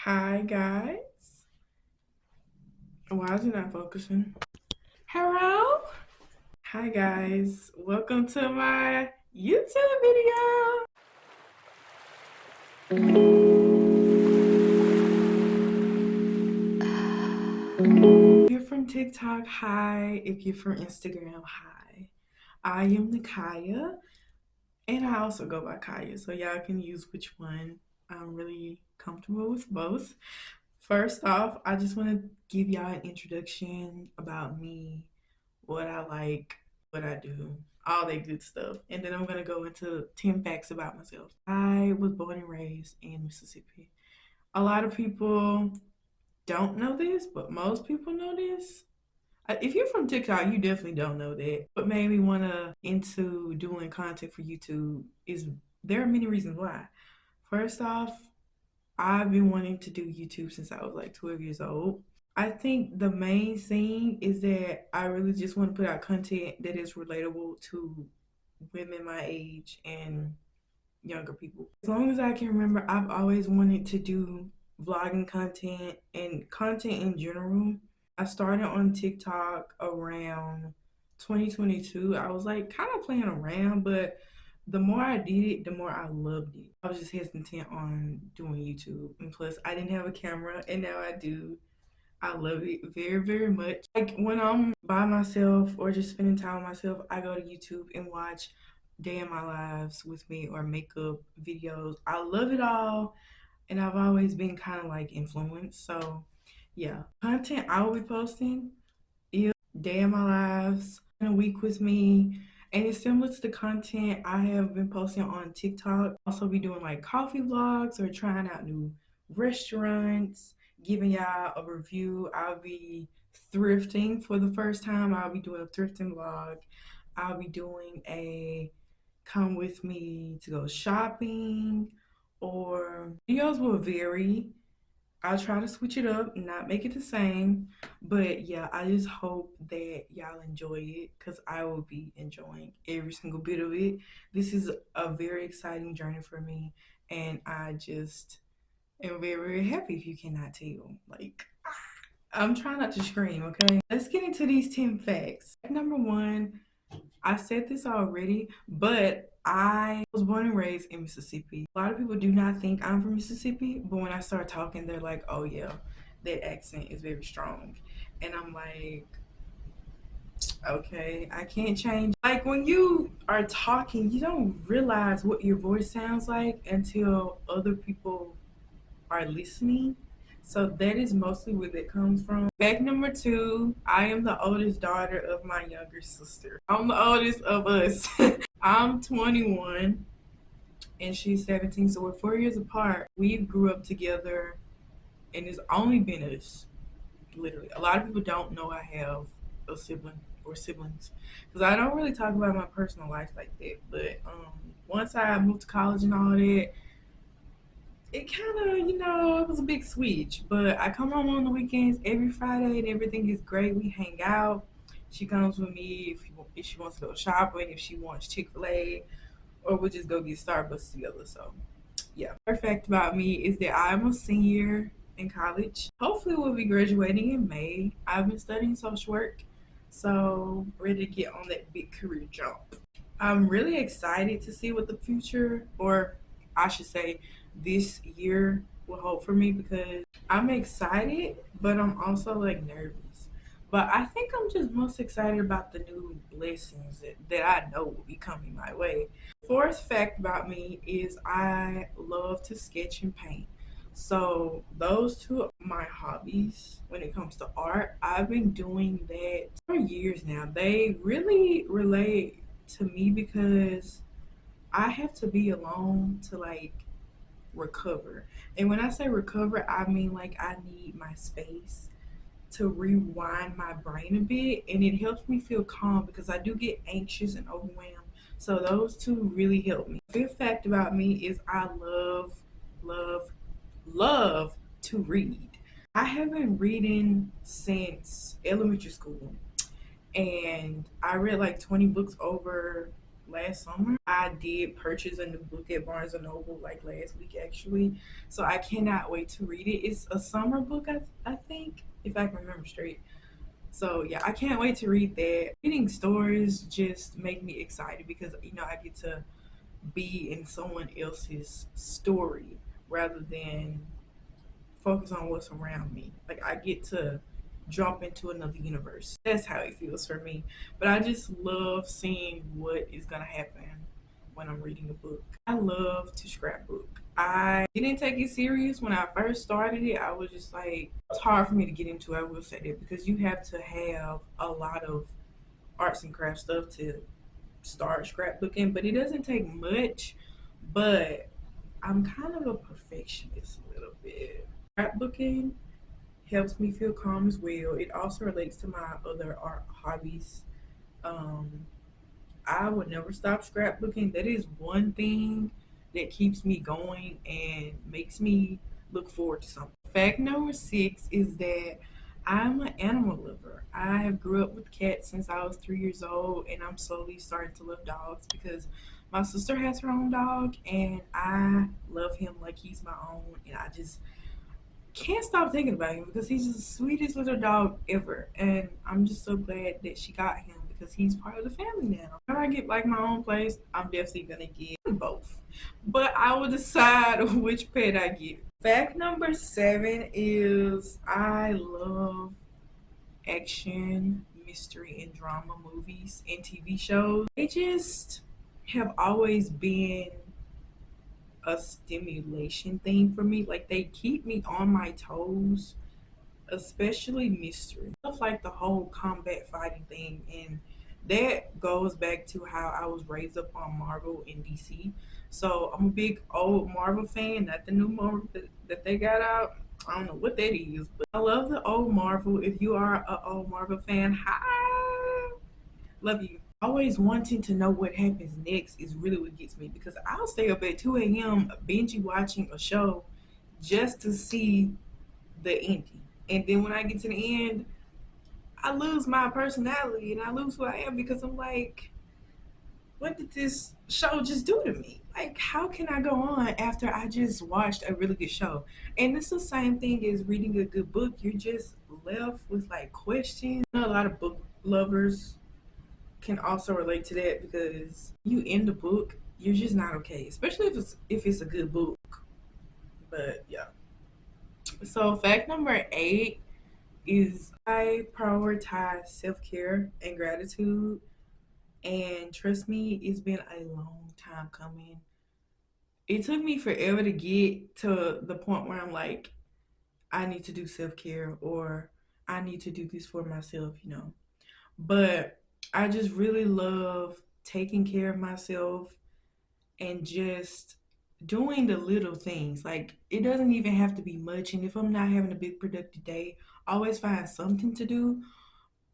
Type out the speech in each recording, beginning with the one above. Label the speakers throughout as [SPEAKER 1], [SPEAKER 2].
[SPEAKER 1] Hi guys. Why is it not focusing? Hello? Hi guys. Welcome to my YouTube video. If you're from TikTok, hi. If you're from Instagram, hi. I am Nakaiyya, and I also go by Kaya, so y'all can use which one. I'm really comfortable with both. First off, I just want to give y'all an introduction about me, what I like, what I do, all that good stuff. And then I'm going to go into 10 facts about myself. I was born and raised in Mississippi. A lot of people don't know this, but most people know this. If you're from TikTok, you definitely don't know that. What made me want to into doing content for YouTube is there are many reasons why. First off, I've been wanting to do YouTube since I was like 12 years old. I think the main thing is that I really just want to put out content that is relatable to women my age and younger people. As long as I can remember, I've always wanted to do vlogging content and content in general. I started on TikTok around 2022. I was like kind of playing around, but the more I did it, the more I loved it. I was just hesitant on doing YouTube. And plus, I didn't have a camera, and now I do. I love it very, very much. Like when I'm by myself or just spending time with myself, I go to YouTube and watch day in my lives with me or makeup videos. I love it all, and I've always been kind of like influenced. So, yeah, content I will be posting is day in my lives, in a week with me. And it's similar to the content I have been posting on TikTok. Also be doing like coffee vlogs or trying out new restaurants, giving y'all a review. I'll be thrifting for the first time. I'll be doing a thrifting vlog. I'll be doing a come with me to go shopping, or videos will vary. I'll try to switch it up and not make it the same. But yeah, I just hope that y'all enjoy it because I will be enjoying every single bit of it. This is a very exciting journey for me, and I just am very, very happy if you cannot tell. Like, I'm trying not to scream, okay? Let's get into these 10 facts. Number one, I said this already, but I was born and raised in Mississippi. A lot of people do not think I'm from Mississippi, but when I start talking, they're like, oh yeah, that accent is very strong. And I'm like, okay, I can't change. Like when you are talking, you don't realize what your voice sounds like until other people are listening. So that is mostly where that comes from. Fact number two, I am the oldest daughter of my younger sister. I'm the oldest of us. I'm 21 and she's 17, so we're 4 years apart. We grew up together and it's only been us, literally. A lot of people don't know I have a sibling or siblings because I don't really talk about my personal life like that. But once I moved to college and all that, it kind of, it was a big switch. But I come home on the weekends every Friday and everything is great. We hang out. She comes with me if she wants to go shopping, if she wants Chick-fil-A, or we'll just go get Starbucks together. So, yeah. Another fact about me is that I'm a senior in college. Hopefully, we'll be graduating in May. I've been studying social work, so ready to get on that big career jump. I'm really excited to see what the future, or I should say, this year will hold for me because I'm excited, but I'm also like nervous. But I think I'm just most excited about the new blessings that I know will be coming my way. Fourth fact about me is I love to sketch and paint. So those two are my hobbies when it comes to art. I've been doing that for years now. They really relate to me because I have to be alone to like recover. And when I say recover, I mean like I need my space to rewind my brain a bit, and it helps me feel calm because I do get anxious and overwhelmed. So those two really help me. Fifth fact about me is I love, love to read. I have been reading since elementary school, and I read like 20 books over last summer. I did purchase a new book at Barnes and Noble like last week actually. So I cannot wait to read it. It's a summer book, I think, if I can remember straight. So yeah, I can't wait to read that. Reading stories just make me excited because I get to be in someone else's story rather than focus on what's around me. Like I get to jump into another universe. That's how it feels for me. But I just love seeing what is gonna happen when I'm reading a book. I love to scrapbook. I didn't take it serious when I first started it. I was just like, it's hard for me to get into. I will say that because you have to have a lot of arts and crafts stuff to start scrapbooking, but it doesn't take much. But I'm kind of a perfectionist a little bit. Scrapbooking helps me feel calm as well. It also relates to my other art hobbies. Um, I would never stop scrapbooking. That is one thing that keeps me going and makes me look forward to something. Fact number 6 is that I'm an animal lover. I have grew up with cats since I was 3 years old, and I'm slowly starting to love dogs because my sister has her own dog, and I love him like he's my own, and I just can't stop thinking about him because he's the sweetest little dog ever. And I'm just so glad that she got him because he's part of the family now. When I get like my own place, I'm definitely gonna get both. But I will decide which pet I get. Fact number 7 is I love action, mystery, and drama movies and TV shows. They just have always been a stimulation thing for me. Like they keep me on my toes, especially mystery. Stuff like the whole combat fighting thing, and that goes back to how I was raised up on Marvel and DC. So I'm a big old Marvel fan, not the new Marvel that they got out. I don't know what that is, but I love the old Marvel. If you are an old Marvel fan, hi, love you. Always wanting to know what happens next is really what gets me because I'll stay up at 2 a.m. binge watching a show just to see the ending. And then when I get to the end, I lose my personality and I lose who I am because I'm like, what did this show just do to me? Like, how can I go on after I just watched a really good show? And it's the same thing as reading a good book. You're just left with like questions. I know a lot of book lovers can also relate to that because you end the book, you're just not okay, especially if it's a good book. But yeah. So fact number 8 is I prioritize self care and gratitude. And trust me, it's been a long time coming. It took me forever to get to the point where I'm like, I need to do self care or I need to do this for myself. But I just really love taking care of myself and just doing the little things. Like, it doesn't even have to be much. And if I'm not having a big productive day, I always find something to do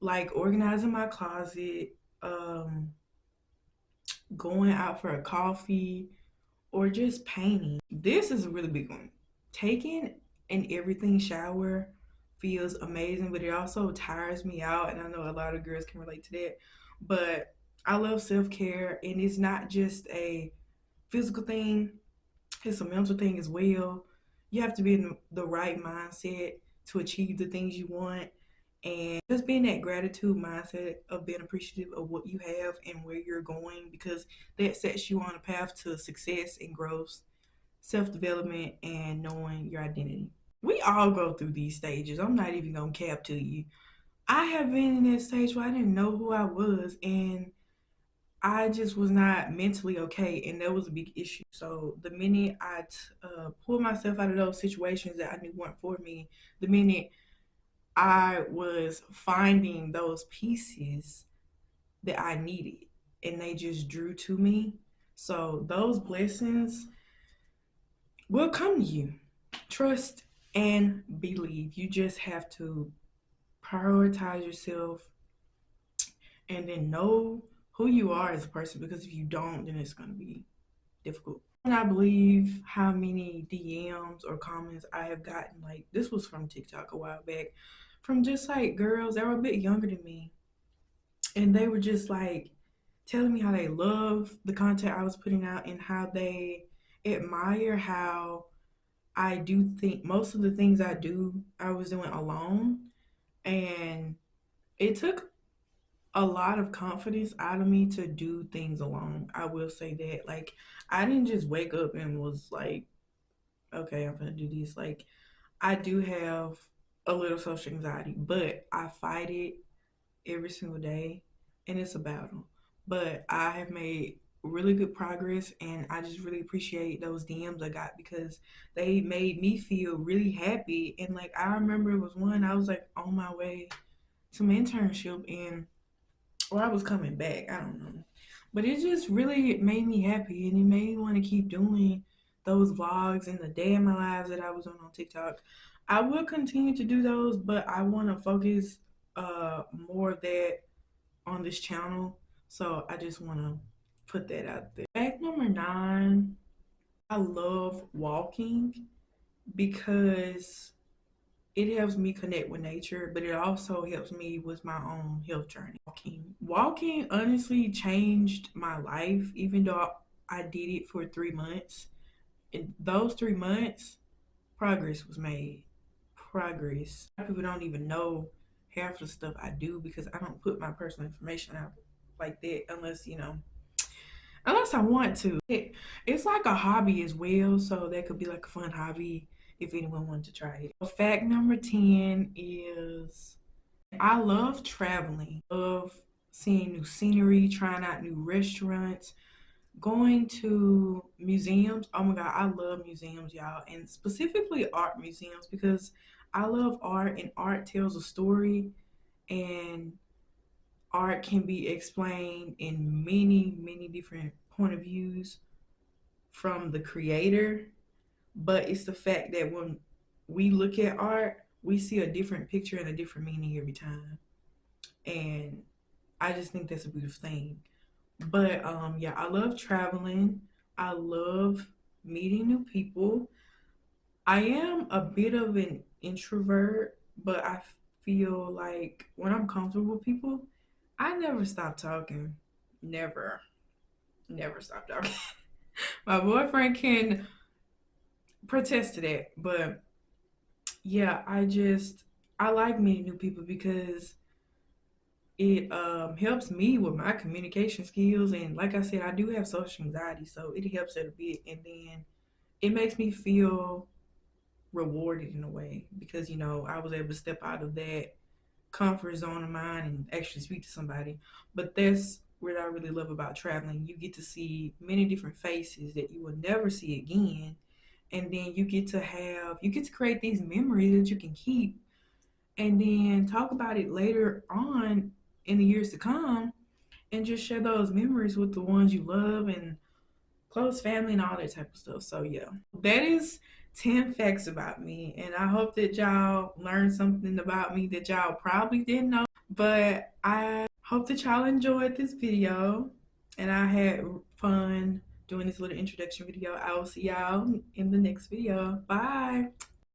[SPEAKER 1] like organizing my closet, going out for a coffee, or just painting. This is a really big one. Taking an everything shower feels amazing, but it also tires me out. And I know a lot of girls can relate to that. But I love self care, and it's not just a physical thing, it's a mental thing as well. You have to be in the right mindset to achieve the things you want. And just being that gratitude mindset of being appreciative of what you have and where you're going because that sets you on a path to success and growth, self development, and knowing your identity. We all go through these stages. I'm not even gonna cap to you. I have been in that stage where I didn't know who I was and I just was not mentally okay, and that was a big issue. So the minute I pulled myself out of those situations that I knew weren't for me, the minute I was finding those pieces that I needed, and they just drew to me. So those blessings will come to you. Trust and believe. You just have to prioritize yourself and then know who you are as a person because if you don't, then it's going to be difficult. And I believe how many DMs or comments I have gotten. Like, this was from TikTok a while back from just like girls that were a bit younger than me. And they were just like, telling me how they love the content I was putting out and how they admire how I do think most of the things I do, I was doing alone. And it took a lot of confidence out of me to do things alone. I will say that. Like, I didn't just wake up and was like, okay, I'm gonna do this. Like, I do have a little social anxiety, but I fight it every single day, and it's a battle. But I have made really good progress, and I just really appreciate those DMs I got because they made me feel really happy. And like, I remember it was one, I was like on my way to my internship, and or I was coming back, I don't know. But it just really made me happy, and it made me want to keep doing those vlogs and the day in my lives that I was on TikTok. I will continue to do those, but I want to focus more of that on this channel. So I just want to put that out there. Fact number 9, I love walking because it helps me connect with nature, but it also helps me with my own health journey. Walking honestly changed my life, even though I did it for 3 months. In those 3 months, progress was made. Progress. A lot of people don't even know half the stuff I do because I don't put my personal information out like that unless I want to. It's like a hobby as well, so that could be like a fun hobby if anyone wanted to try it. Fact number 10 is I love traveling. Love seeing new scenery, trying out new restaurants, going to museums. Oh my god, I love museums, y'all, and specifically art museums because I love art and art tells a story, and art can be explained in many different point of views from the creator, but it's the fact that when we look at art, we see a different picture and a different meaning every time. And I just think that's a beautiful thing. But yeah, I love traveling. I love meeting new people. I am a bit of an introvert, but I feel like when I'm comfortable with people, I never stop talking. Never. Never stop talking. My boyfriend can protest to that, but yeah, I like meeting new people because it helps me with my communication skills, and like I said, I do have social anxiety, so it helps it a bit, and then it makes me feel rewarded in a way because I was able to step out of that comfort zone of mine and actually speak to somebody. But that's what I really love about traveling. You get to see many different faces that you will never see again, and then you get to create these memories that you can keep and then talk about it later on in the years to come, and just share those memories with the ones you love and close family and all that type of stuff. So yeah, that is 10 facts about me, and I hope that y'all learned something about me that y'all probably didn't know. But I hope that y'all enjoyed this video, and I had fun doing this little introduction video. I will see y'all in the next video. Bye.